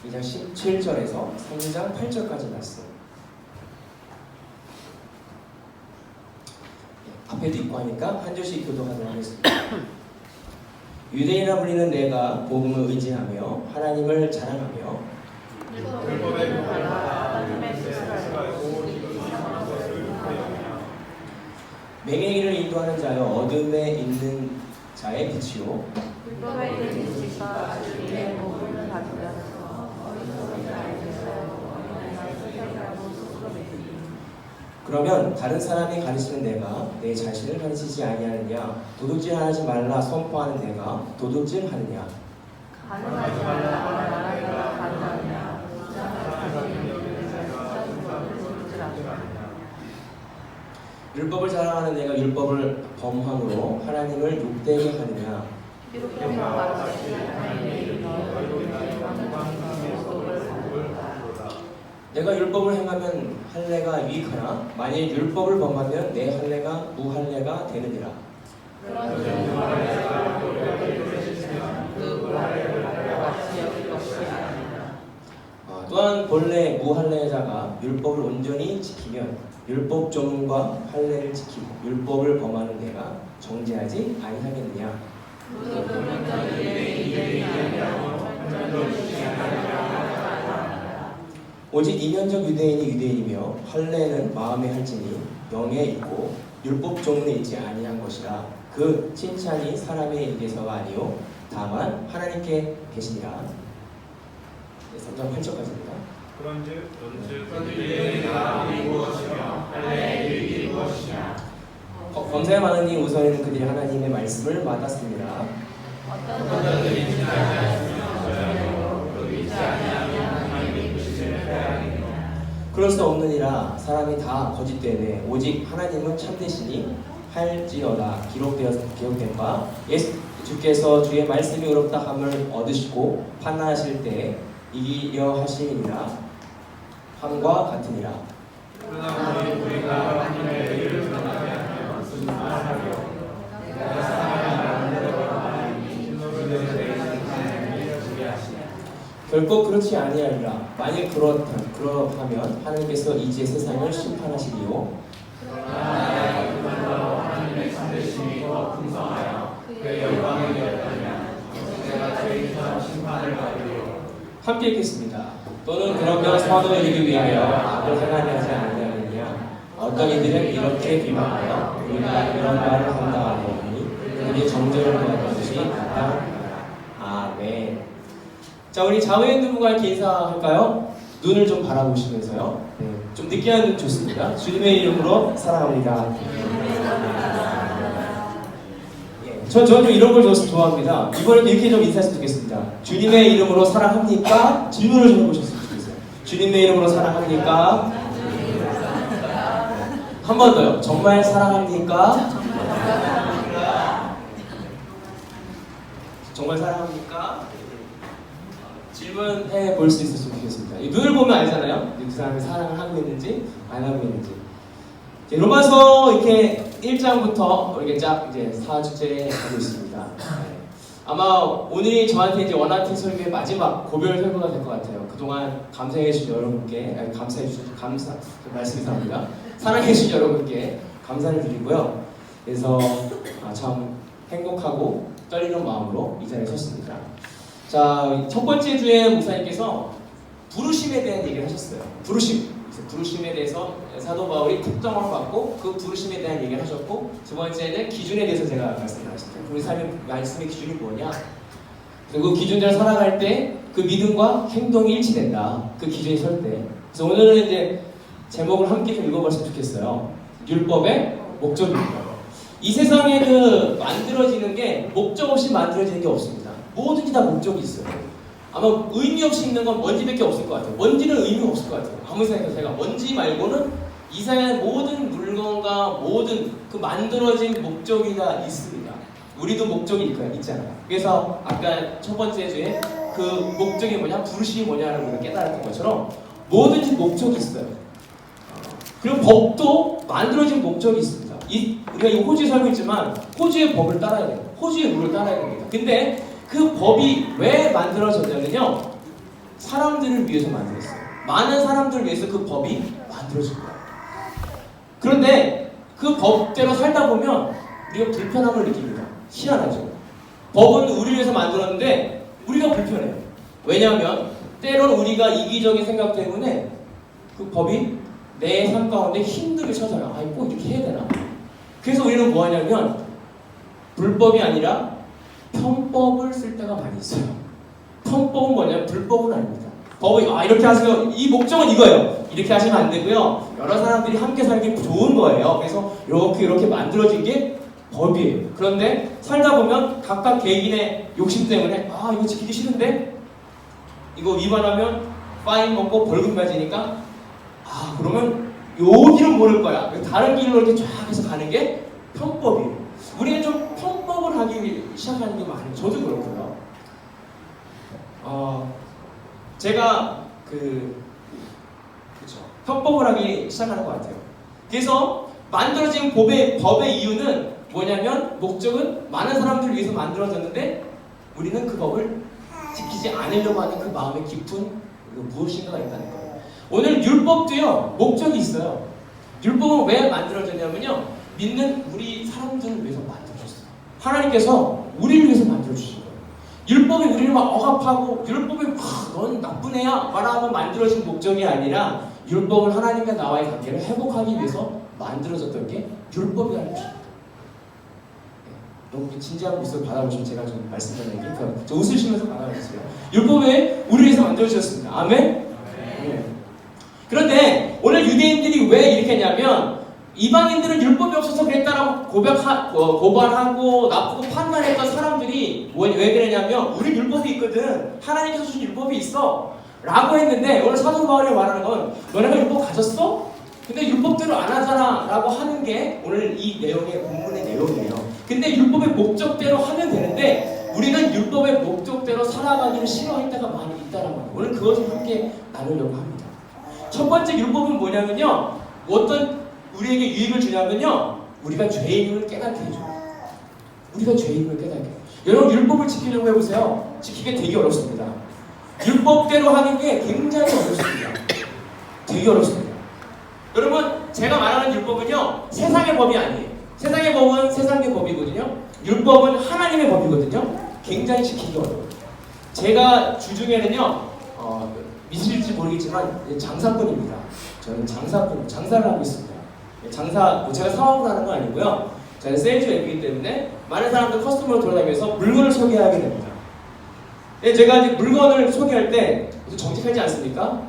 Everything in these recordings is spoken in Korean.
2장 17절에서 3장 8절까지 말씀. 앞에도 있고 하니까 한 절씩 교독하도록 하겠습니다. 유대인이라 불리는 내가 복음을 의지하며 하나님을 자랑하며 맹행이를 인도하는 자여 어둠에 있는 자의 빛이요 그러면 다른 사람이 가르치는 내가 내 자신을 가르치지 아니하느냐? 도둑질하지 말라 선포하는 내가 도둑질하느냐? 가늠하지 말라 말하기가 가능하냐? 율법을 자랑하는 내가 율법을 범함으로 하나님을 욕되게 하느냐? 내가 율법을 행하면 할례가 유익하나 만일 율법을 범하면 내 할례가 무할례가 되느니라. 또한 본래 무할례자가 율법을 온전히 지키면 율법 조문과 할례를 지키고 율법을 범하는 내가 정죄하지 아니하겠느냐. 오직 이면적 유대인이 유대인이며 할례는 마음에 할지니 영에 있고 율법 조문에 있지 아니한 것이라. 그 칭찬이 사람의 입에서가 아니요 다만 하나님께 계시니라. 3장 8절까지입니다. 그런즉 유대인의 마음이 무엇이며 할례의 유익이 무엇이냐. 범사에 많으니 우선에는 그들이 하나님의 말씀을 받았습니다. 어떤 자들이 믿지 아니하였으며 또 믿지 아니하면 하나님의 계시를 빼앗기느냐. 그럴 수 없느니라. 사람이 다 거짓되네. 오직 하나님은 참되시니 할지어다. 기록된 바 예수 주께서 주의 말씀이 의롭다 함을 얻으시고 판단하실 때 이기려 하시니라 함과 같으니라. 그러나 우리가 하나님의 의를 전하게 하면 무슨 말하며 내가 사람의 마음대로 하나님이 진노를 내리시는 하나님을 주게 하시냐. 결코 그렇지 아니하리라. 만일 그러하면 하나님께서 이제 세상을 심판하시리요. 그러나 그것만으로 하나님의 참되심이 더 풍성하여 그의 영광을 위하면 내가 죄인처럼 심판을 받으리요. 함께 읽겠습니다. 또는 그러면 선을 이루기 위하여 악을 행하지 아니하느냐. 어떤 이들은 이렇게 비방하여 우리가 이런 말을 한다 하니 그들이 정죄를 받는 것이 마땅하라. 아멘. 자, 우리 좌우에 있는 분과 이렇게 인사할까요? 눈을 좀 바라보시면서요. 좀 늦게 하는 좋습니다. 주님의 이름으로 사랑합니다. 저는 이런 걸 좋아합니다. 이번에도 이렇게 좀 인사했으면 좋겠습니다. 주님의 이름으로 사랑합니까? 질문을 좀 해보셨으면 좋겠어요. 주님의 이름으로 사랑합니까? 한 번 더요. 정말 사랑합니까? 정말 사랑합니까? 질문해 볼 수 있었으면 좋겠습니다. 눈을 보면 알잖아요. 그 사람이 사랑을 하고 있는지 안 하고 있는지. 로마서 이렇게 1장부터 이렇게 쫙 이제 4주째 하고 있습니다. 아마 오늘이 저한테 이제 원하트 설교의 마지막 고별 설교가 될 것 같아요. 그동안 감사해 주신 여러분께 말씀이 삽니다. 사랑해 주신 여러분께 감사를 드리고요. 그래서 참 행복하고 떨리는 마음으로 이 자리에 섰습니다. 자, 첫 번째 주에 목사님께서 부르심에 대한 얘기를 하셨어요. 부르심에 대해서 사도 바울이 특정을 받고 그 부르심에 대한 얘기를 하셨고, 두 번째는 기준에 대해서 제가 말씀드렸습니다. 우리 삶의 말씀의 기준이 뭐냐? 그리고 기준대로 살아갈 때 그 믿음과 행동이 일치된다. 그 기준이 설 때. 그래서 오늘은 이제 제목을 함께 좀 읽어봤으면 좋겠어요. 율법의 목적입니다. 이 세상에 그 만들어지는 게 목적 없이 만들어지는 게 없습니다. 뭐든지 다 목적이 있어요. 아마 의미 없이 있는 건 먼지밖에 없을 것 같아요. 먼지는 의미가 없을 것 같아요. 아무리 생각해도 제가 먼지 말고는 이 세상의 모든 물건과 모든 그 만들어진 목적이 다 있습니다. 우리도 목적이 있잖아요. 그래서 아까 첫 번째 주에 그 목적이 뭐냐, 부르심이 뭐냐를 우리가 깨달았던 것처럼 뭐든지 목적이 있어요. 그리고 법도 만들어진 목적이 있습니다. 우리가 이 호주에 살고 있지만 호주의 법을 따라야 돼요. 호주의 룰을 따라야 됩니다. 근데 그 법이 왜 만들어졌냐면요, 사람들을 위해서 만들었어요. 많은 사람들을 위해서 그 법이 만들어진 거예요. 그런데 그 법대로 살다 보면 우리가 불편함을 느낍니다. 희한하죠. 법은 우리를 위해서 만들었는데 우리가 불편해요. 왜냐하면 때로는 우리가 이기적인 생각 때문에 그 법이 내 삶 가운데 힘들게 찾아요. 아, 꼭 이렇게 해야 되나? 그래서 우리는 뭐 하냐면 불법이 아니라 편법을 쓸 때가 많이 있어요. 편법은 뭐냐면 불법은 아닙니다. 법이 이렇게 하세요. 이 목적은 이거예요. 이렇게 하시면 안 되고요. 여러 사람들이 함께 살기 좋은 거예요. 그래서 이렇게 만들어진 게 법이에요. 그런데 살다 보면 각각 개인의 욕심 때문에 이거 지키기 싫은데 이거 위반하면 파인 먹고 벌금 맞으니까 그러면 요 길은 모를 거야. 다른 길로 이렇게 쫙 해서 가는 게 편법이에요. 우리는 좀 편법을 하기 시작하는 게 많아요. 저도 그렇고요. 제가 편법을 하기 시작하는 것 같아요. 그래서 만들어진 법의 이유는 뭐냐면 목적은 많은 사람들을 위해서 만들어졌는데 우리는 그 법을 지키지 않으려고 하는 그 마음의 깊은 무엇인가가 있다는 거예요. 오늘 율법도요 목적이 있어요. 율법은 왜 만들어졌냐면요 믿는 우리 사람들을 위해서 만들어졌어요. 하나님께서 우리를 위해서 만들어주신 거예요. 율법이 우리를 막 억압하고 율법이 넌 나쁜 애야 말하고 만들어진 목적이 아니라 율법은 하나님과 나와의 관계를 회복하기 위해서 만들어졌던 게 율법이라는 것입니다. 너무 진지한 모습을 받아보시면 제가 좀 말씀드리는 게 웃으시면서 받아보세요. 율법에 우리를 위해서 만들어주셨습니다. 아멘? 네. 그런데 오늘 유대인들이 왜 이렇게 했냐면 이방인들은 율법이 없어서 그랬다라고 고발하고 나쁘고 판단했던 사람들이 왜 그러냐면 우리 율법이 있거든. 하나님께서 주신 율법이 있어 라고 했는데 오늘 사도 바울이 말하는 건 너네가 율법 가졌어? 근데 율법대로 안 하잖아 라고 하는 게 오늘 이 내용의 본문의 내용이에요. 근데 율법의 목적대로 하면 되는데 우리는 율법의 목적대로 살아가기를 싫어할 때가 많이 있다는 거예요. 오늘 그것을 함께 나누려고 합니다. 첫 번째 율법은 뭐냐면요 어떤 우리에게 유익을 주냐면요 우리가 죄인임을 깨닫게 해줘요. 우리가 죄인임을 깨닫게 해요. 여러분 율법을 지키려고 해보세요. 지키기 되게 어렵습니다. 율법대로 하는 게 굉장히 어렵습니다. 되게 어렵습니다. 여러분 제가 말하는 율법은요 세상의 법이 아니에요. 세상의 법은 세상의 법이거든요. 율법은 하나님의 법이거든요. 굉장히 지키기 어려워요. 제가 주중에는요 믿으실지 모르겠지만 장사꾼입니다. 저는 장사를 하고 있습니다. 제가 사업을 하는 건 아니고요. 저는 세일즈 앱이기 때문에 많은 사람들 커스터머를 돌아다니면서 물건을 소개하게 됩니다. 제가 이제 물건을 소개할 때 정직하지 않습니까?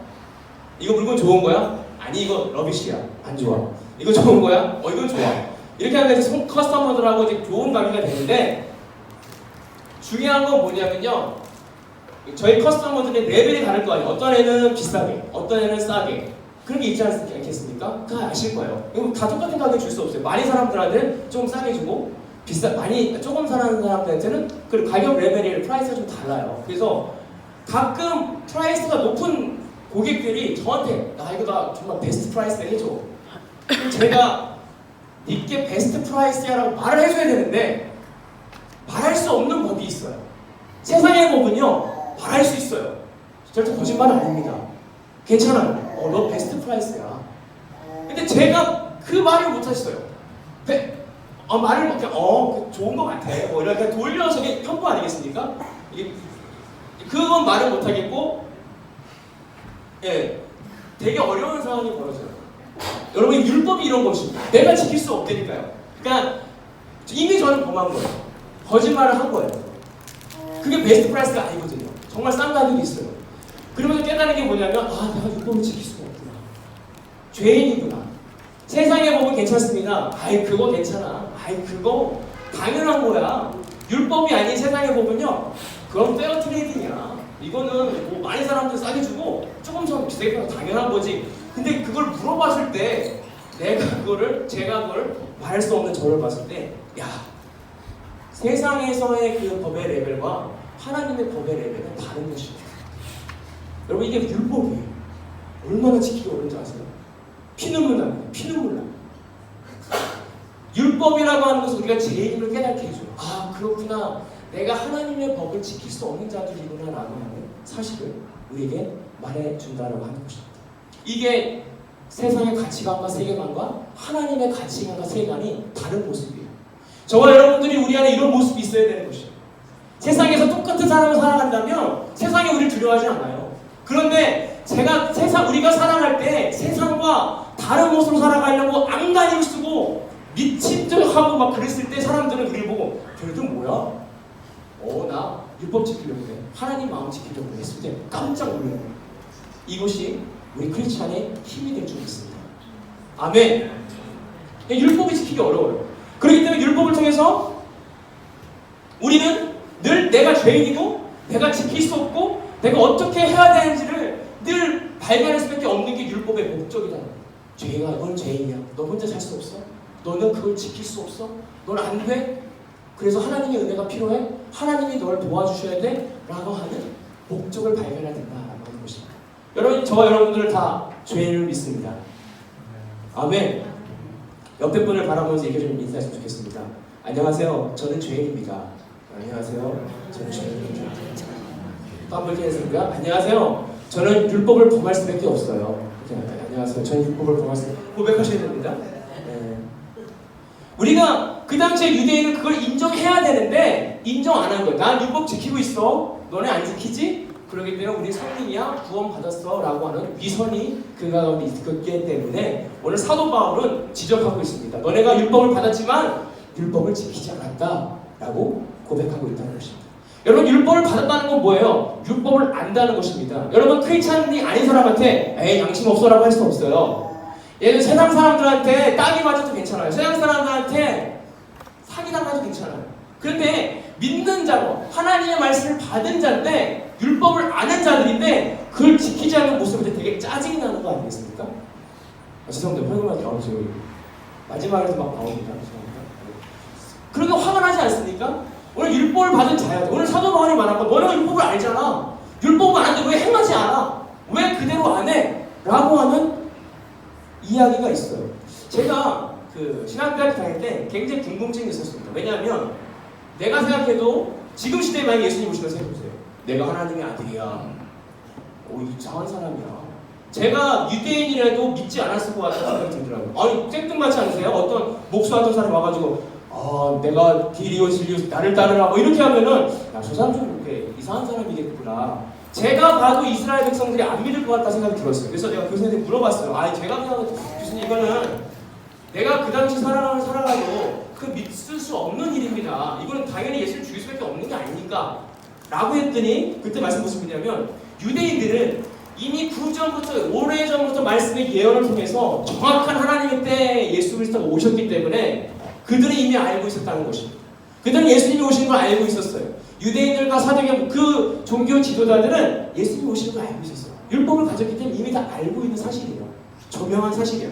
이거 물건 좋은 거야? 아니 이거 러비시야. 안 좋아. 이거 좋은 거야? 이건 좋아. 이렇게 하면 이제 커스터머들하고 이제 좋은 관계가 되는데 중요한 건 뭐냐면요. 저희 커스터머들의 레벨이 다를 거 아니에요. 어떤 애는 비싸게, 어떤 애는 싸게. 그런 게 있지 않겠습니까? 그거 아실 거예요. 이거 다 똑같은 가격에 줄 수 없어요. 많이 사람들한테는 좀 싸게 주고 조금 사는 사람들한테는 그 가격 레벨이 프라이스가 좀 달라요. 그래서 가끔 프라이스가 높은 고객들이 저한테 나 정말 베스트 프라이스를 해줘. 그럼 제가 이게 베스트 프라이스야라고 말을 해줘야 되는데 말할 수 없는 법이 있어요. 세상의 법은요 말할 수 있어요. 절대 거짓말은 아닙니다. 괜찮아요. 너 베스트 프라이스야. 근데 제가 그 말을 못했어요. 말을 못해. 좋은 것 같아. 이렇게 돌려서 이게 편보 아니겠습니까? 그건 말을 못하겠고, 되게 어려운 상황이 벌어져요. 여러분 율법이 이런 것입니다. 내가 지킬 수 없다니까요. 그러니까 이미 저는 범한 거예요. 거짓말을 한 거예요. 그게 베스트 프라이스가 아니거든요. 정말 싼 가격이 있어요. 그러면서 깨달은 게 뭐냐면 내가 율법을 지킬 수가 없구나. 죄인이구나. 세상의 법은 괜찮습니다. 그거 괜찮아. 그거 당연한 거야. 율법이 아닌 세상의 법은요. 그럼 페어 트레이딩이야. 이거는 뭐 많은 사람들 싸게 주고 조금 더 비싸게 파서 당연한 거지. 근데 그걸 물어봤을 때 제가 그걸 말할 수 없는 저를 봤을 때 세상에서의 그 법의 레벨과 하나님의 법의 레벨은 다른 것입니다. 여러분 이게 율법이에요. 얼마나 지키기 어려운지 아세요? 피눈물 납니다. 피눈물 납니다. 율법이라고 하는 것은 우리가 죄인임을 깨닫게 해줘요. 그렇구나. 내가 하나님의 법을 지킬 수 없는 자들이구나 라고 하는 사실을 우리에게 말해준다라고 하는 것입니다. 이게 세상의 가치관과 세계관과 하나님의 가치관과 세계관이 다른 모습이에요. 저와 여러분들이 우리 안에 이런 모습이 있어야 되는 것이에요. 세상에서 똑같은 사람을 살아간다면 세상이 우리를 두려워하지 않아요. 그런데 우리가 살아갈 때 세상과 다른 모습으로 살아가려고 안간힘을 쓰고 미친 척하고 막 그랬을 때 사람들은 우리를 보고 쟤는 뭐야? 나 율법 지키려고 해. 하나님 마음 지키려고 했을 때 깜짝 놀라요. 이것이 우리 크리스찬의 힘이 될 줄 믿습니다. 아멘. 율법이 지키기 어려워요. 그렇기 때문에 율법을 통해서 우리는 늘 내가 죄인이고 내가 지킬 수 없고 내가 어떻게 해야 되는지를 늘 발견할 수밖에 없는 게 율법의 목적이다. 넌 죄인이야. 너 혼자 살 수 없어. 너는 그걸 지킬 수 없어. 넌 안 돼. 그래서 하나님의 은혜가 필요해. 하나님이 너를 도와주셔야 돼. 라고 하는 목적을 발견해야 된다라고 하는 것입니다. 여러분, 저와 여러분들 다 죄인을 믿습니다. 아멘. 옆에 분을 바라보면서 얘기 좀 인사했으면 좋겠습니다. 안녕하세요. 저는 죄인입니다. 안녕하세요. 저는 죄인입니다. 또 한 번 했습니까? 안녕하세요. 저는 율법을 범할 수밖에 없어요. 안녕하세요. 저는 율법을 범할 수 고백하셔야 됩니다. 네. 우리가 그 당시에 유대인은 그걸 인정해야 되는데 인정 안 한 거예요. 난 율법 지키고 있어. 너네 안 지키지? 그러기 때문에 우리 성민이야 구원 받았어 라고 하는 위선이 그 가운데 있었기 때문에 오늘 사도 바울은 지적하고 있습니다. 너네가 율법을 받았지만 율법을 지키지 않았다 라고 고백하고 있다는 것입니다. 여러분, 율법을 받았다는 건 뭐예요? 율법을 안다는 것입니다. 여러분, 크리스찬이 아닌 사람한테 에이 양심 없어라고 할 수 없어요. 예를 세상 사람들한테 땅이 맞아도 괜찮아요. 세상 사람들한테 사기당해도 괜찮아요. 그런데 믿는 자로 하나님의 말씀을 받은 자인데 율법을 아는 자들인데 그걸 지키지 않는 모습에 되게 짜증이 나는 거 아니겠습니까? 죄송합니다. 설명하지 저기 마지막에서 막 나옵니다. 그런 거 화가 나지 않습니까? 오늘 율법을 받은 자야. 오늘 사도 바울이 말한 거 너는 율법을 알잖아. 율법을 아는데 왜 행하지 않아? 왜 그대로 안 해? 라고 하는 이야기가 있어요. 제가 그 신학대학교 다닐 때 굉장히 궁금증이 있었습니다. 왜냐하면 내가 생각해도 지금 시대에 만약 예수님 오시면 생각해보세요. 내가 하나님의 아들이야. 이상한 사람이야. 제가 유대인이라도 믿지 않았을 것 같다는 생각이 들더라고요. 아니 땡뚱맞지 않으세요? 어떤 목수하던 사람이 와가지고 내가 길이요 진리요 나를 따르라 뭐 이렇게 하면은 저 사람 좀 이렇게 이상한 사람이겠구나. 제가 봐도 이스라엘 백성들이 안 믿을 것 같다 생각이 들었어요. 그래서 내가 교수님한테 물어봤어요. 제가 그냥 교수님 이거는 내가 그 당시 살아가도 그 믿을 수 없는 일입니다. 이거는 당연히 예수를 죽일 수밖에 없는 게 아니니까 라고 했더니 그때 말씀 무슨 뭐냐면 유대인들은 이미 구전부터 오래전부터 말씀의 예언을 통해서 정확한 하나님의 때에 예수 그리스도가 오셨기 때문에 그들이 이미 알고 있었다는 것입니다. 그들은 예수님이 오신 걸 알고 있었어요. 유대인들과 사도계 그 종교 지도자들은 예수님이 오시는 걸 알고 있었어요. 율법을 가졌기 때문에 이미 다 알고 있는 사실이에요. 조명한 사실이에요.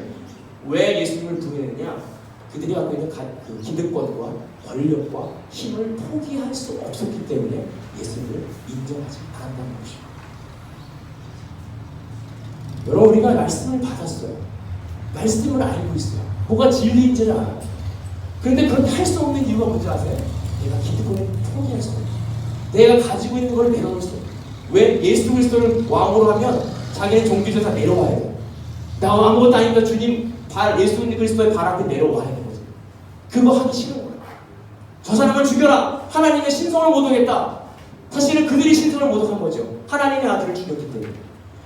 왜 예수님을 부인했느냐? 그들이 갖고 있는 그 기득권과 권력과 힘을 포기할 수 없었기 때문에 예수님을 인정하지 않았다는 것입니다. 여러분, 우리가 말씀을 받았어요. 말씀을 알고 있어요. 뭐가 진리인지를 알아요. 그런데 그렇게 할 수 없는 이유가 뭔지 아세요? 내가 기득권을 포기할 수 없어요. 내가 가지고 있는 걸 내려놓을 수 없어요. 왜? 예수 그리스도를 왕으로 하면 자기는 종교에서 다 내려와야 돼요. 나 아무것도 아닙니다. 주님 예수 그리스도의 발 앞에 내려와야 되거든요. 그거 하기 싫은 거예요. 저 사람을 죽여라. 하나님의 신성을 모독했다. 사실은 그들이 신성을 모독한 거죠. 하나님의 아들을 죽였기 때문에.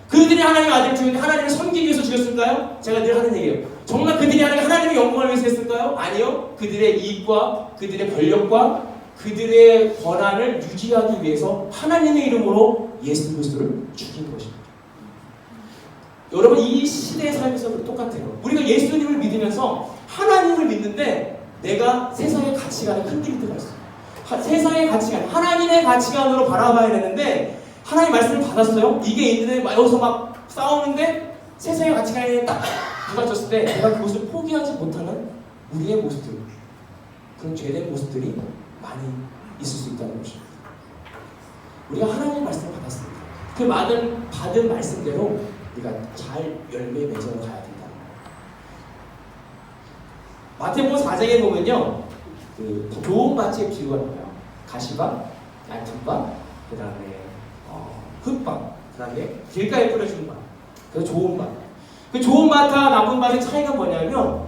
그들이 하나님의 아들을 죽였는데 하나님을 섬기기 위해서 죽였을까요? 제가 늘 하는 얘기예요. 정말 그들이 하나님의 영광을 위해서 했을까요? 아니요. 그들의 이익과 그들의 권력과 그들의 권한을 유지하기 위해서 하나님의 이름으로 예수 그리스도를 죽인 것입니다. 여러분, 이 시대의 삶에서도 똑같아요. 우리가 예수님을 믿으면서 하나님을 믿는데 내가 세상의 가치관에 흔들릴 때가 있어요. 세상의 가치관, 하나님의 가치관으로 바라봐야 되는데 하나님 말씀을 받았어요. 이게 있는데 여기서 막 싸우는데 세상의 가치관에 딱 부딪혔을 때 내가 그것을 포기하지 못하는 우리의 모습들, 그런 죄된 모습들이 많이 있을 수 있다는 것입니다. 우리가 하나님의 말씀을 받았습니다. 그 받은 말씀대로 우리가 잘 열매 맺어 가야 된다. 마태복음 4장에 보면요, 그 좋은 밭의 비유가 나와요. 가시밭, 얇은 밭, 그 다음에 흙밭. 그 다음에 길가에 뿌려주는 밭. 그래서 좋은 밭. 그 좋은 밭과 나쁜 밭의 차이가 뭐냐면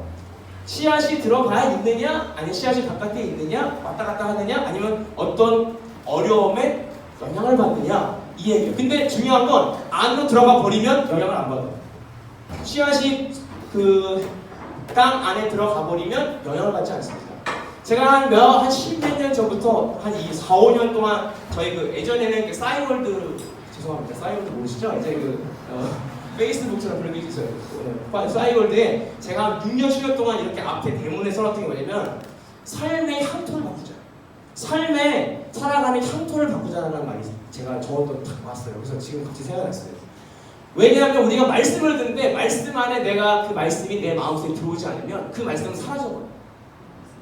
씨앗이 들어가야 있느냐, 아니면 씨앗이 바깥에 있느냐, 왔다 갔다 하느냐, 아니면 어떤 어려움에 영향을 받느냐, 이 얘기예요. 근데 중요한 건 안으로 들어가 버리면 영향을 안 받아요. 씨앗이 그 땅 안에 들어가 버리면 영향을 받지 않습니다. 제가 한 10몇 년 전부터 한 4, 5년 동안 저희 그 예전에는 그 싸이월드, 죄송합니다. 싸이월드 모르시죠? 이제 페이스북처럼 그런 게 있어요. 싸이월드에 제가 6년, 7년 동안 이렇게 앞에 대문에 써놨던 게 뭐냐면 삶의 향토를 바꾸자. 삶의 살아가는 향토를 바꾸자라는 말이 제가 저도 딱 왔어요. 그래서 지금 같이 생각났어요. 왜냐하면 우리가 말씀을 듣는데 말씀 안에 내가 그 말씀이 내 마음속에 들어오지 않으면 그 말씀은 사라져버려요.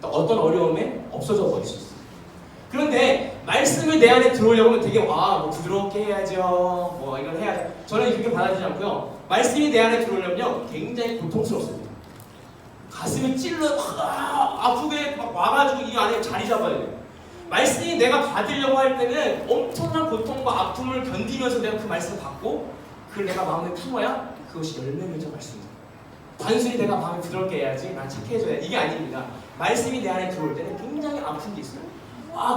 어떤 어려움에 없어져 버릴 수 있어요. 그런데 말씀을 내 안에 들어오려고 하면 되게 뭐 부드럽게 해야죠. 뭐 이걸 해야죠. 저는 이렇게 받아들이지 않고요. 말씀이 내 안에 들어오려면요 굉장히 고통스럽습니다. 가슴이 찔러 아프게 막 와가지고 이 안에 자리 잡아야 돼요. 말씀이 내가 받으려고 할 때는 엄청난 고통과 아픔을 견디면서 내가 그 말씀을 받고 그걸 내가 마음에 품어야 그것이 열매 맺어 말씀입니다. 단순히 내가 마음에 부드럽게 해야지 난 착해져야 이게 아닙니다. 말씀이 내 안에 들어올 때는 굉장히 아픈 게 있어요.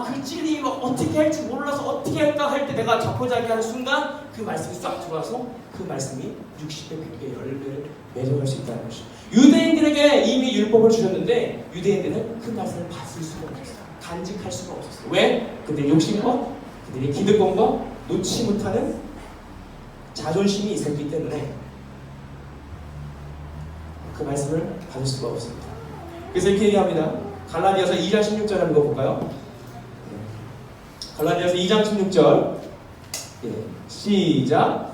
그 찔림이 막 어떻게 할지 몰라서 어떻게 할까 할 때 내가 자포자기하는 순간 그 말씀이 싹 들어와서 그 말씀이 60배, 100배 열매를 맺어갈 수 있다는 것이죠. 유대인들에게 이미 율법을 주셨는데 유대인들은 그 말씀을 받을 수가 없었어요. 간직할 수가 없었어요. 왜? 그들의 욕심과 그들의 기득권과 놓지 못하는 자존심이 있었기 때문에 그 말씀을 받을 수가 없습니다. 그래서 이렇게 얘기합니다. 갈라디아서 2장 16절 읽어볼까요? 갈라디아서 2장 16절 시작.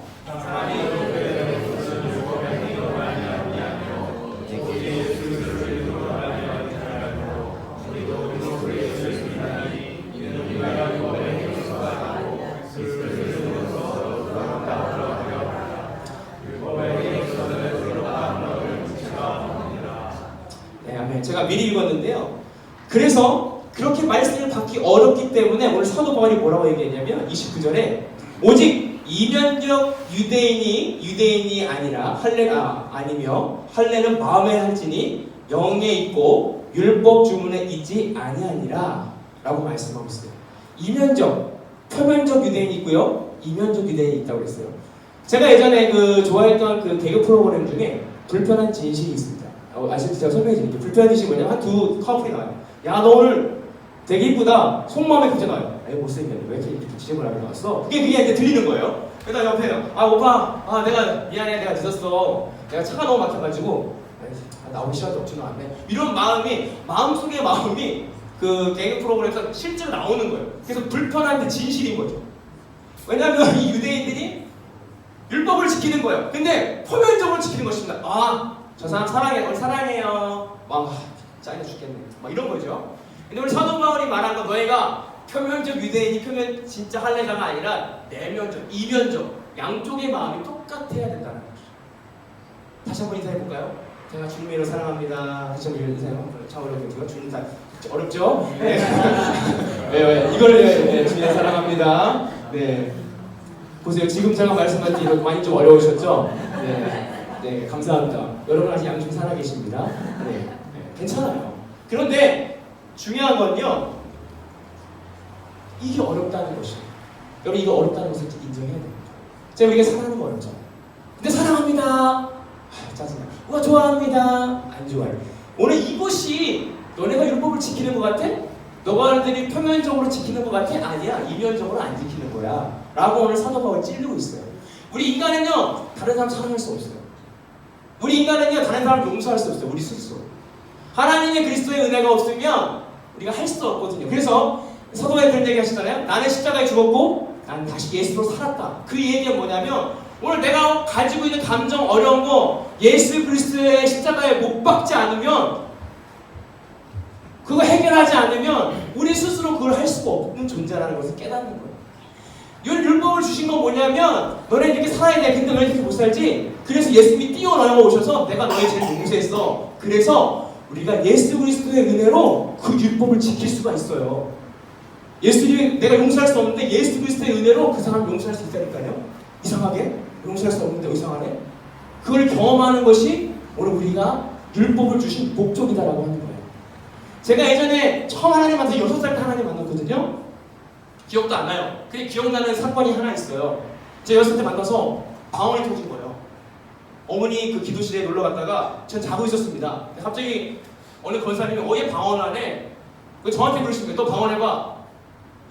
제가 미리 읽었는데요. 그래서 그렇게 말씀을 받기 어렵기 때문에 오늘 사도 바울이 뭐라고 얘기했냐면 29절에 오직 이면적 유대인이 아니라 아니며 할례는 마음에 할지니 영에 있고 율법 주문에 있지 아니하니라 라고 말씀하고 있어요. 이면적, 표면적 유대인이 있고요. 이면적 유대인이 있다고 그랬어요. 제가 예전에 좋아했던 그 개그 프로그램 중에 불편한 진실이 있습니다. 아시죠? 제가 설명해 드릴게요. 불편한 진실이 뭐냐면 한 두 커플이 나와요. 야, 너 오늘 되게 이쁘다. 속마음에 그저 나와요. 에이, 못생겼네. 왜 이렇게 지저분하게 나왔어? 그게 이제 들리는 거예요. 그러다 옆에 오빠, 내가 미안해. 내가 늦었어. 내가 차가 너무 막혀가지고 나오기 싫어서 억지로 왔네. 이런 마음속의 마음이 그 개그 프로그램에서 실제로 나오는 거예요. 그래서 불편한데 진실인 거죠. 왜냐하면 이 유대인들이 율법을 지키는 거예요. 근데 표면적으로 지키는 것입니다. 저 사람 사랑해요. 짜증나 죽겠네. 이런 거죠. 근데 우리 사도 바울이 말한 건 너희가 표면적 유대인이 진짜 할례자가 아니라 내면적, 이면적 양쪽의 마음이 똑같아야 된다는 거죠. 다시 한번 인사해볼까요? 제가 주님으로 사랑합니다. 다시 한번 인사해볼까요? 참 어렵죠? 주님 어렵죠? 네. 네. 이걸 주님 사랑합니다. 네. 보세요. 지금 제가 말씀드린 게 많이 좀 어려우셨죠? 네, 감사합니다. 여러분 아직 양중 살아계십니다. 네, 괜찮아요. 그런데 중요한 건요, 이게 어렵다는 것이에요. 여러분 이거 어렵다는 것을 인정해야 됩니다. 제가 우리가 사랑하는 거 어렵잖아요. 근데 사랑합니다. 짜증나. 우와 좋아합니다. 안 좋아요. 오늘 이것이 너네가 율법을 지키는 것 같아? 너희들이 표면적으로 지키는 것 같아? 아니야. 이면적으로 안 지키는 거야. 라고 오늘 사도 바울이 찔리고 있어요. 우리 인간은요, 다른 사람 사랑할 수 없어요. 우리 인간은요, 다른 사람을 용서할 수 없어요. 우리 스스로. 하나님의 그리스도의 은혜가 없으면 우리가 할 수 없거든요. 그래서 사도 바울이 그런 얘기 하시잖아요. 나는 십자가에 죽었고 난 다시 예수로 살았다. 그 얘기가 뭐냐면 오늘 내가 가지고 있는 감정 어려운 거 예수 그리스도의 십자가에 못 박지 않으면 그거 해결하지 않으면 우리 스스로 그걸 할 수가 없는 존재라는 것을 깨닫는 거예요. 이 율법을 주신 건 뭐냐면 너네 이렇게 살아야 돼. 근데 왜 이렇게 못 살지? 그래서 예수님이 뛰어넘어 오셔서 내가 너희 죄를 용서했어. 그래서 우리가 예수 그리스도의 은혜로 그 율법을 지킬 수가 있어요. 예수님이 내가 용서할 수 없는데 예수 그리스도의 은혜로 그 사람을 용서할 수 있다니까요. 이상하게? 용서할 수 없는데 이상하네? 그걸 경험하는 것이 오늘 우리가 율법을 주신 목적이다라고 하는 거예요. 제가 예전에 처음 하나님한테 6살 때 하나님 만났거든요. 기억도 안 나요. 근데 기억나는 사건이 하나 있어요. 제가 6살 때 만나서 방언이 터진 거예요. 어머니 그 기도실에 놀러 갔다가 전 자고 있었습니다. 갑자기 어느 권사님이 어얘 방언하네. 저한테 그러시는 거예요. 또 방언해봐.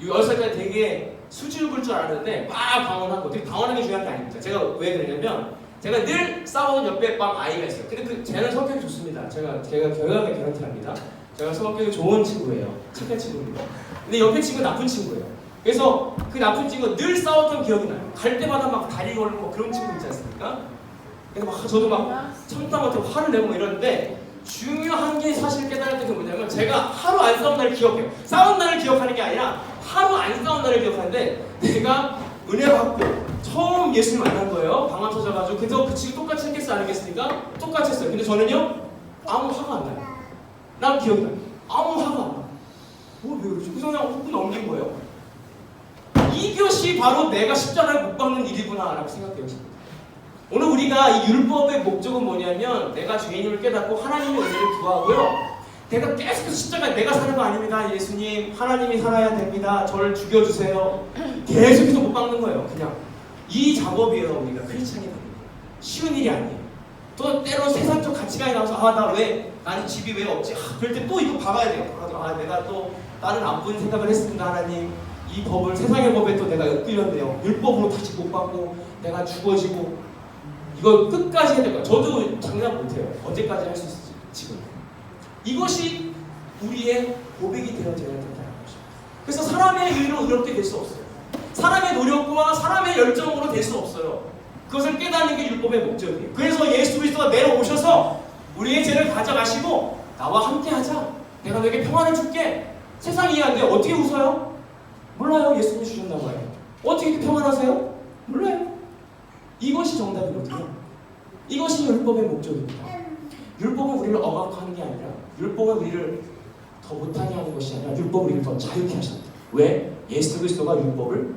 6살 때 되게 수줍을 볼 줄 알았는데 막 방언하고, 되게 방언하는 게 중요한 게 아닙니다. 제가 왜 그러냐면 제가 늘 싸우는 옆에 방 아이가 있어요. 근데 쟤는 성격이 좋습니다. 제가 결과에 개런티 합니다. 제가 성격이 좋은 친구예요. 착한 친구입니다. 근데 옆에 친구 나쁜 친구예요. 그래서 그 나쁜 친구 늘 싸웠던 기억이 나요. 갈 때마다 막 다리 걸고 그런 친구 있지 않습니까? 그래서 막 저도 막 참다 못해 화를 내고 막 이러는데, 중요한 게 사실 깨달았던 게 뭐냐면 제가 하루 안 싸운 날을 기억해요. 싸운 날을 기억하는 게 아니라 하루 안 싸운 날을 기억하는데, 내가 은혜 받고 처음 예수를 만난 거예요. 방언 터져가지고. 그래서 그 친구 똑같이 했겠어 안 했겠습니까? 똑같이 했어요. 근데 저는요 아무 화가 안 나요. 난 기억이 나요. 아무 화가 안 나요. 왜 그러지? 그래서 그냥 웃고 넘긴 거예요. 이것이 바로 내가 십자가를 못 박는 일이구나 라고 생각되었습니다. 오늘 우리가 이 율법의 목적은 뭐냐면, 내가 죄인임을 깨닫고 하나님의 은혜를 구하고요, 내가 계속해서 십자가에 내가 사는 거 아닙니다. 예수님, 하나님이 살아야 됩니다. 저를 죽여주세요. 계속해서 못 박는 거예요. 그냥 이 작업이에요. 우리가 크리스찬이 되는 거예요. 쉬운 일이 아니에요. 또 때로 세상적 가치관이 나와서 나는 집이 왜 없지? 그럴 때 또 이거 박아야 돼요. 내가 또 다른 나쁜 생각을 했습니다. 하나님, 이 법을, 세상의 법에 또 내가 엮이려네요. 율법으로 다시 못 받고 내가 죽어지고, 이거 끝까지 해야 될 거야. 저도 장난 못해요. 언제까지 할 수 있을지 지금. 이것이 우리의 고백이 되어져야 된다는 것입니다. 그래서 사람의 의로 의롭게 될 수 없어요. 사람의 노력과 사람의 열정으로 될 수 없어요. 그것을 깨닫는 게 율법의 목적이에요. 그래서 예수 그리스도가 내려오셔서 우리의 죄를 가져가시고 나와 함께하자. 내가 너에게 평안을 줄게. 세상이 이해 안 돼요. 어떻게 웃어요? 몰라요. 예수님이 주셨나 봐요. 어떻게 이렇게 평안하세요? 몰라요. 이것이 정답이거든요. 이것이 율법의 목적입니다. 율법은 우리를 억압하는 게 아니라, 율법은 우리를 더 못하게 하는 것이 아니라, 율법은 우리를 더 자유케 하십니다. 왜? 예수 그리스도가 율법을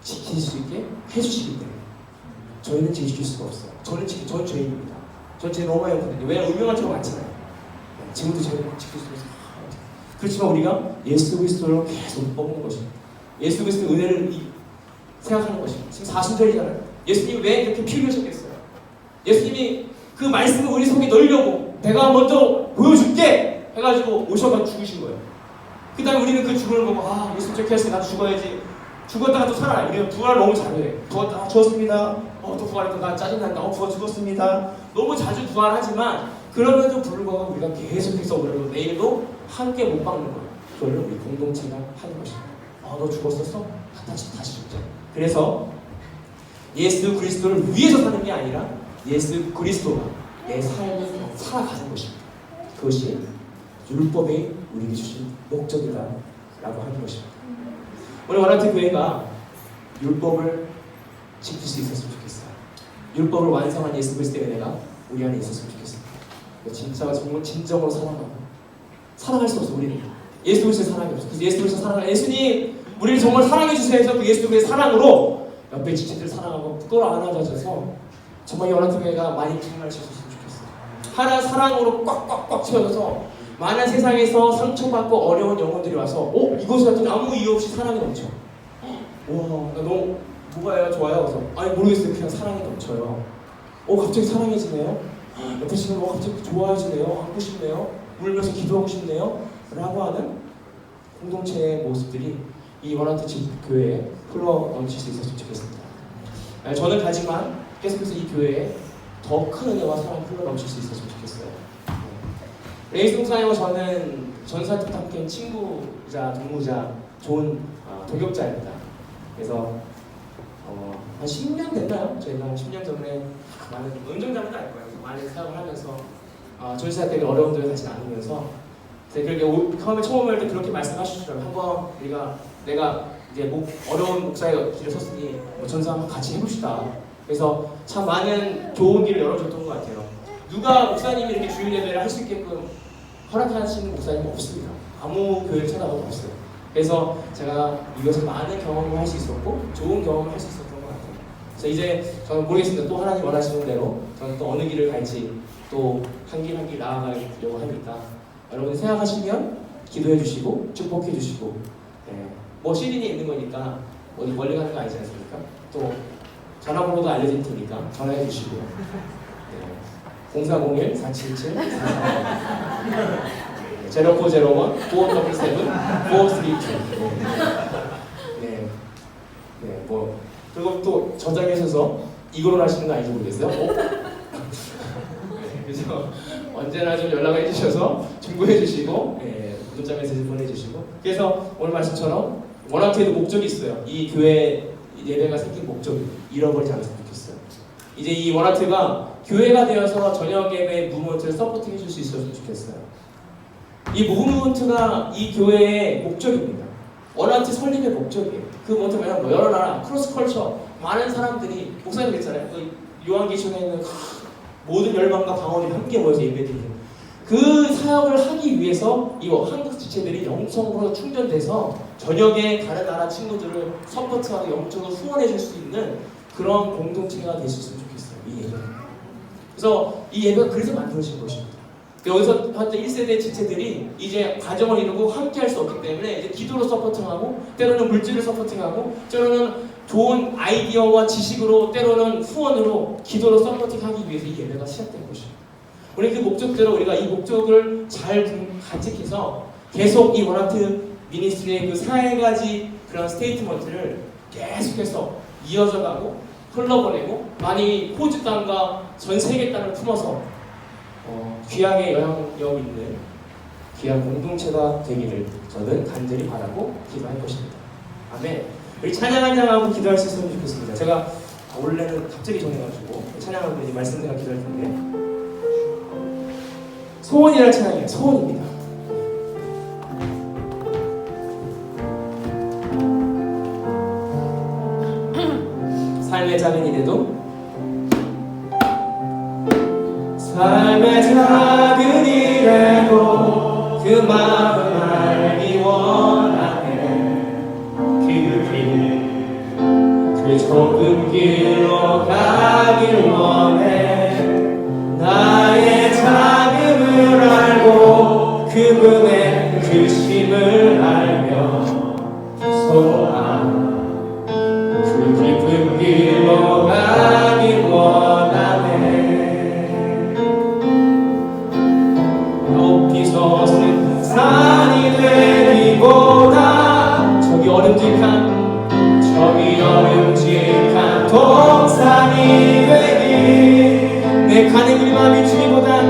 지킬 수 있게 해주시기 때문에. 저희는 지킬 수가 없어요. 저는 죄인입니다. 전 죄 너무 많이 했거든요. 왜냐하면 음흉한 죄가 많잖아요. 지금도 죄를 지킬 수 있어요. 그렇지만 우리가 예수 그리스도를 계속 뽑는 것입니다. 예수 그리스도의 은혜를 생각하는 것입니다. 지금 사순절이잖아요. 예수님이 왜 이렇게 피 흘리셨겠어요? 예수님이 그 말씀을 우리 속에 넣으려고 내가 먼저 보여줄게 해가지고 오셔서 죽으신 거예요. 그 다음에 우리는 그 죽음을 보고 예수님 저렇게 했으니 나도 죽어야지. 죽었다가 또 살아요. 우리는 부활을 너무 잘해. 죽었습니다. 또 부활해서 나 짜증난다. 죽었습니다. 너무 자주 부활하지만 그럼에도 불구하고 우리가 계속해서 오늘도 내일도 함께 못 박는 거예요. 그걸 우리 공동체가 하는 것입니다. 너 죽었었어? 다시 죽자. 그래서 예수 그리스도를 위해서 사는 게 아니라 예수 그리스도가 내 삶을 살아가는 것입니다. 그것이 율법이 우리에게 주신 목적이다라고 하는 것입니다. 오늘 원하트 교회가 율법을 지킬 수 있었으면 좋겠어요. 율법을 완성한 예수 그리스도의 은혜가 우리 안에 있었으면 좋겠습니다. 진짜 정말 진정으로 사랑할 수 없어. 우리는 예수 그리스도의 사랑이 없어. 그래서 예수 그리스도 사랑을, 예수님 우리를 정말 사랑해 주세요 해서 그 예수 그리스도의 사랑으로 옆에 지체들 사랑하고 끌어안아줘서 정말 이 원하트 교회가 많이 기능할 수 있었으면 좋겠어요. 하나 사랑으로 꽉꽉꽉 채워져서 많은 세상에서 상처받고 어려운 영혼들이 와서 이곳에 왔더니 아무 이유 없이 사랑이 넘쳐. 와, 나 너무 뭐가요? 좋아요? 그래서 모르겠어요. 그냥 사랑이 넘쳐요. 갑자기 사랑해지네요. 옆에 지금 갑자기 좋아해지네요. 안고 싶네요. 울면서 기도하고 싶네요. 라고 하는 공동체의 모습들이 이 원하트 교회에 흘러 넘칠 수 있었으면 좋겠습니다. 저는 가지만 계속해서 이 교회에 더 큰 은혜와 사랑이 흘러 넘칠 수 있었으면 좋겠어요. 레이스 동사님과 저는 전사팀 함께 친구자, 동무자, 좋은 동역자입니다. 그래서 한 10년 됐나요? 저희가 한 10년 전에 많은 은정자는 알 거예요. 많은 사역을 하면서 전시사 때문에 어려움들을 같이 나누면서 그렇게 처음 할 때 그렇게 말씀하시더라고요. 한번 내가 이제 어려운 목사의 길에 섰으니 전사 한번 같이 해봅시다. 그래서 참 많은 좋은 길을 열어줬던 것 같아요. 누가 목사님이 이렇게 주일 예배를 할 수 있게끔 허락하시는 목사님은 없습니다. 아무 교회를 찾아가도 없어요. 그래서 제가 이것을 많은 경험을 할 수 있었고 좋은 경험을 할 수 있었던 것 같아요. 그래서 이제 저는 모르겠습니다. 또 하나님 원하시는 대로 저는 또 어느 길을 갈지 또 한 길 한 길 나아가려고 하니까 여러분 생각하시면 기도해 주시고 축복해 주시고 뭐 시린이 있는 거니까 어디 멀리 가는 거 아니지 않습니까? 또 전화번호도 알려드릴 테니까 전화해 주시고요. 0401-477-44 0401-4577-4532 뭐 그리고 또 저장하셔서 이거로 하시는 거 아닌지 모르겠어요. 그래서 언제나 좀 연락해 주셔서 중보해 주시고 문자 메시지 보내주시고 그래서 오늘 말씀처럼 워낙에도 목적이 있어요. 이 교회 예배가 생긴 목적이 잃어버리지 않았으면 좋겠어요. 이제 이 워낙트가 교회가 되어서 저녁 예배 무브먼트를 서포팅 해줄 수 있었으면 좋겠어요. 이 무브먼트가 이 교회의 목적입니다. 워낙트 설립의 목적이에요. 그 뭐냐면 뭐냐면 여러 나라 크로스컬처 많은 사람들이 목사님 그랬잖아요. 요한계시록에 있는 모든 열방과 방언이 함께 모여서 예배드리는 그 사역을 하기 위해서 이 한국 지체들이 영성으로 충전돼서 저녁에 다른 나라 친구들을 서포트하고 영적으로 후원해 줄 수 있는 그런 공동체가 되셨으면 좋겠어요. 이 예배. 그래서 이 예배가 그래서 만들어진 것입니다. 여기서 현재 1세대 지체들이 이제 가정을 이루고 함께 할 수 없기 때문에 이제 기도로 서포팅하고 때로는 물질로 서포팅하고 때로는 좋은 아이디어와 지식으로 때로는 후원으로 기도로 서포팅하기 위해서 이 예배가 시작된 것입니다. 우리 그 목적대로 우리가 이 목적을 잘 간직해서 계속 이 워낙트 미니스트리의 그 4가지 그런 스테이트먼트를 계속해서 이어져 가고 흘러보내고 많이 호주 땅과 전 세계 땅을 품어서 귀하게 영향력 있는 귀한 공동체가 되기를 저는 간절히 바라고 기도할 것입니다. 아멘. 우리 찬양 한 장하고 기도할 수 있으면 좋겠습니다. 제가 원래는 갑자기 정해가지고 찬양하고 이제 말씀드리고 기도할 텐데 소원이라는 찬양이에요. 소원입니다. 삶의 작은 일에도 삶의 작은 일에도 그 마음 알기 원하네. 그 좁은 길로 가길 원해. 나의 작음을 알고 그분의 크심을 알며 소망 그 깊은 길로 가길 원하네. 높이 솟은 산이 되기보다 저기 어림직한 동산이 되기. 내 가는 길만 비추기보다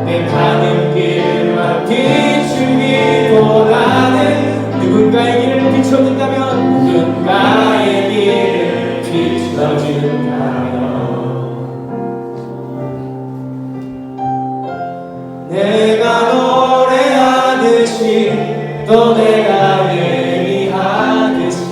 내 가는 길만 비추기보다는 누군가의 길을 비춰준다면 누군가의 길을 비춰준다면 내가 노래하듯이 또 내가 예리하듯이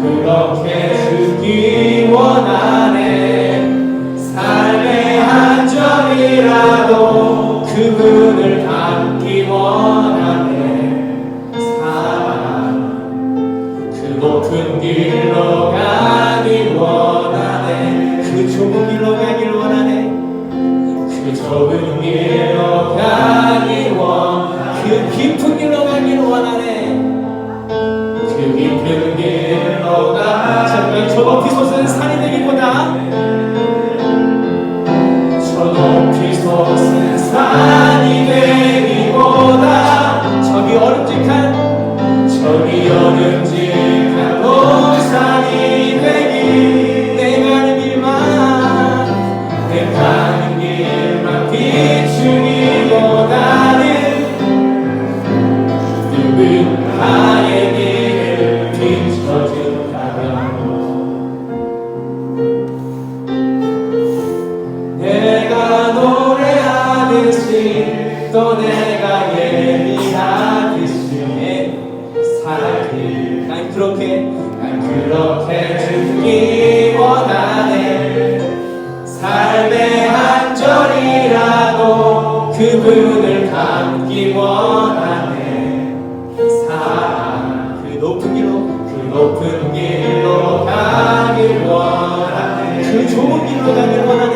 그렇게 주기 원하네. 삶의 한 점이라도 그분을 닮기 원하네. 사랑 그 높은 길로 가길 원하네. 그 좁은 길로 가길 원하네. 그 좁은 길로 가길 원하네. 그 깊은 길로 가길 원하네. 그 깊은 길로 가. 정말 저 높이 솟은 산이 되기보다 저 높이 솟은 산이 되기보다 저기 어림직한 동산이 되기. 내 가는 길만 비추기보다는 누군가의 길을 비춰준다면 내가 노래하듯이 또 내가 예리하듯이 살길. 난 그렇게 듣기 원하네. 삶의 한 절이라도 그분을 닮기 원하네. 사랑 그 높은 길로 가길 원하네. 그 좁은 길로 가길 원하네.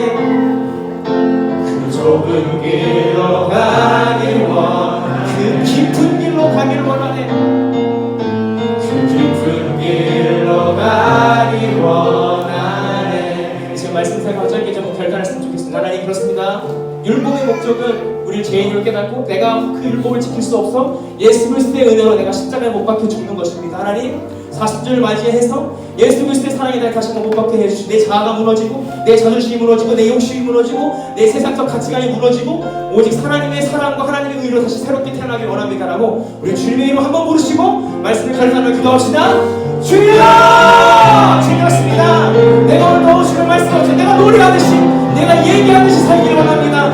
그 좁은 길로 가길 원하네. 그 깊은 길로 가길 원하네. 그 깊은 길로 가길 원하네. 지금 말씀 생각하고 짧게 좀 결단했으면 좋겠습니다. 하나님, 그렇습니다. 율법의 목적은 우리를 죄인으로 깨닫고 내가 그 율법을 지킬 수 없어 예수 그리스도의 은혜로 내가 십자가에 못 박혀 죽는 것입니다. 하나님, 40주를 맞이해서 예수 그리스도의 사랑에 대해 다시 한번 못 박혀 해주시고 내 자아가 무너지고 내 자존심이 무너지고 내 욕심이 무너지고 내 세상적 가치관이 무너지고 오직 하나님의 사랑과 하나님의 의로 다시 새롭게 태어나길 원합니다라고 우리 주님의 이름 한번 부르시고 말씀을 결단하며 기도합시다. 주여! 주님이었습니다. 내가 오늘 넣으시는 말씀 없이 내가 노래하듯이 내가 얘기하듯이 살기를 원합니다.